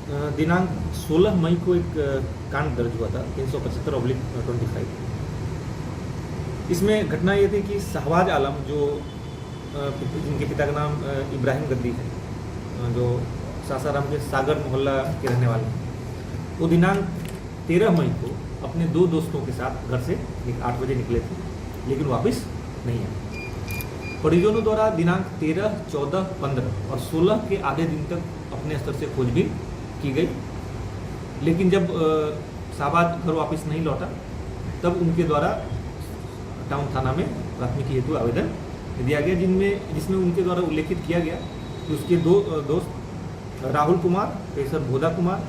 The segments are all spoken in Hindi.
दिनांक 16 मई को एक कांड दर्ज हुआ था 375/25। इसमें घटना ये थी कि शहबाज आलम जो जिनके पिता का नाम इब्राहिम गद्दी है, जो सासाराम के सागर मोहल्ला के रहने वाले हैं, वो दिनांक 13 मई को अपने 2 दोस्तों के साथ घर से 8 बजे निकले थे, लेकिन वापस नहीं आए। परिजनों द्वारा दिनांक 13, 14, 15 और 16 के आधे दिन तक अपने स्तर से खोजबीन की गई, लेकिन जब शहबाज घर वापस नहीं लौटा तब उनके द्वारा टाउन थाना में प्राथमिकी हेतु आवेदन दिया गया, जिसमें उनके द्वारा उल्लेखित किया गया कि उसके 2 दोस्त राहुल कुमार पेशर भोदा कुमार,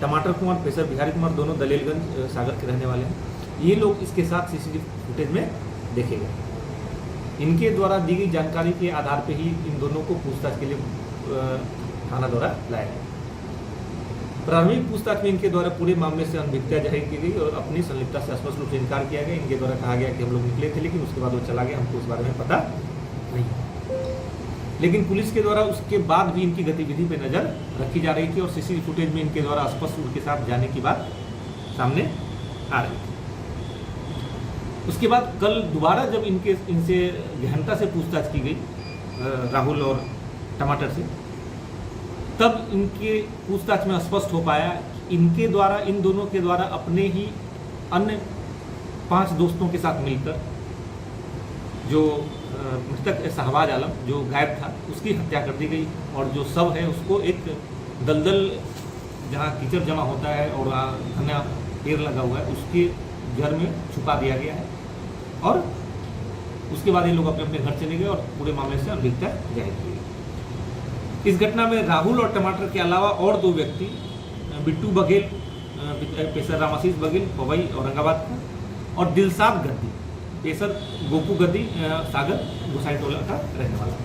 टमाटर कुमार पेशर बिहारी कुमार, दोनों दलेलगंज सागर के रहने वाले हैं। ये लोग इसके साथ सीसीटीवी फुटेज में देखे गए। इनके द्वारा दी गई जानकारी के आधार पर ही इन दोनों को पूछताछ के लिए थाना द्वारा लाया गया। प्रारंभिक पूछताछ में इनके द्वारा पूरे मामले से अनभिज्ञता जाहिर की गई और अपनी संलिप्तता से स्पष्ट रूप से इनकार किया गया। इनके द्वारा कहा गया कि हम लोग निकले थे, लेकिन उसके बाद वो चला गया, हमको उस बारे में पता नहीं। लेकिन पुलिस के द्वारा उसके बाद भी इनकी गतिविधि पर नज़र रखी जा रही थी और सीसीटीवी फुटेज में इनके द्वारा स्पष्ट उनके साथ जाने की बात सामने आ रही थी। उसके बाद कल दोबारा जब इनसे गहनता से पूछताछ की गई राहुल और टमाटर से, तब इनके पूछताछ में स्पष्ट हो पाया इनके द्वारा इन दोनों के द्वारा अपने ही अन्य 5 दोस्तों के साथ मिलकर जो मृतक शहबाज आलम जो गायब था उसकी हत्या कर दी गई और जो शव है उसको एक दलदल जहाँ कीचड़ जमा होता है और घना पेड़ लगा हुआ है उसके घर में छुपा दिया गया है और उसके बाद ये लोग अपने अपने घर चले गए और पूरे मामले से अनभिज्ञता जाहिर की गई। इस घटना में राहुल और टमाटर के अलावा और 2 व्यक्ति बिट्टू बघेल पेशर रामाशीष बघेल पवई औरंगाबाद का और दिलशाद गद्दी पेशर गोपू गद्दी सागर गोसाई टोला का रहने वाला,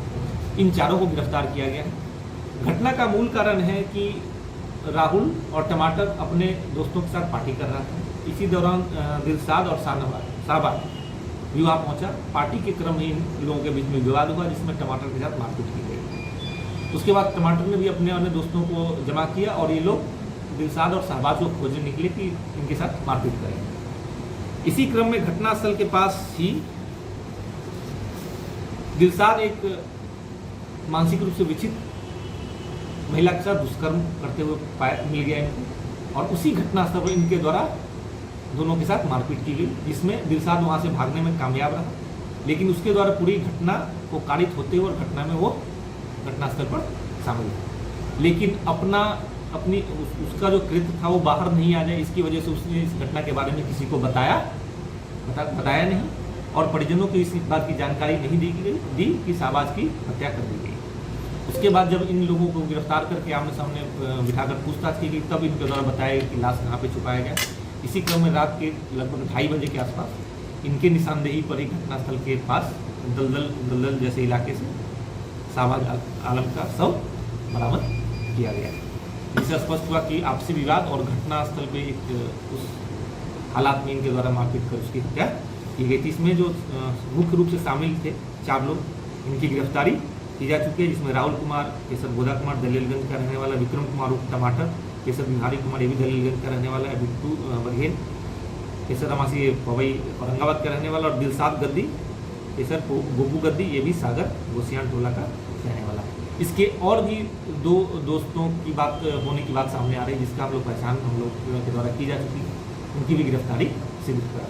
इन चारों को गिरफ्तार किया गया है। घटना का मूल कारण है कि राहुल और टमाटर अपने दोस्तों के साथ पार्टी कर रहा था। इसी दौरान दिलशाद और शाहबाज विवाह पहुंचा। पार्टी के क्रम में इन लोगों के बीच में विवाद हुआ, जिसमें टमाटर के साथ मारपीट की गई। उसके बाद टमाटर ने भी अपने अन्य दोस्तों को जमा किया और ये लोग दिलशाद और शहबाज को खोजने निकले कि इनके साथ मारपीट करें। इसी क्रम में घटनास्थल के पास ही दिलशाद एक मानसिक रूप से विकसित महिला के साथ दुष्कर्म करते हुए मिल गया इनको और उसी घटनास्थल पर इनके द्वारा दोनों के साथ मारपीट की गई, जिसमें दिलशाद वहाँ से भागने में कामयाब रहा, लेकिन उसके द्वारा पूरी घटना को कारित होते हुए और घटना में वो घटनास्थल पर शामिल था, लेकिन उसका जो कृत्य था वो बाहर नहीं आ जाए इसकी वजह से उसने इस घटना के बारे में किसी को बताया नहीं और परिजनों को इस बात की जानकारी नहीं दी कि शहबाज की हत्या कर दी गई। उसके बाद जब इन लोगों को गिरफ्तार करके आमने सामने बिठाकर पूछताछ की गई, तब इनके द्वारा बताया कि लाश कहाँ पे छुपाया गया। इसी क्रम में रात के लगभग 2:30 बजे के आसपास इनके निशानदेही पर ही घटनास्थल के पास दलदल जैसे इलाके से शहबाज आलम का शव बरामद किया गया, जिससे स्पष्ट हुआ कि आपसी विवाद और घटनास्थल पे उस हालात में इनके द्वारा मारपीट कर उसकी हत्या की गई थी। इसमें जो मुख्य रूप से शामिल थे 4 लोग, इनकी गिरफ्तारी की जा चुकी है, जिसमें राहुल कुमार पेशर भोदा कुमार दलेलगंज का रहने वाला, विक्रम कुमार उर्फ टमाटर पेशर बिहारी कुमार ये भी दलेलगंज का रहने वाला है, बिट्टू बघेल पेशर रामासी पवई औरंगाबाद का रहने वाला और दिलशाद गद्दी पेशर गोपू गद्दी ये भी सागर गोसियान टोला का रहने वाला है। इसके और भी 2 दोस्तों की बात होने की बात सामने आ रही है, जिसका हम लोग पहचान हम लोग के द्वारा की जा चुकी है, उनकी भी गिरफ्तारी सिद्ध करा।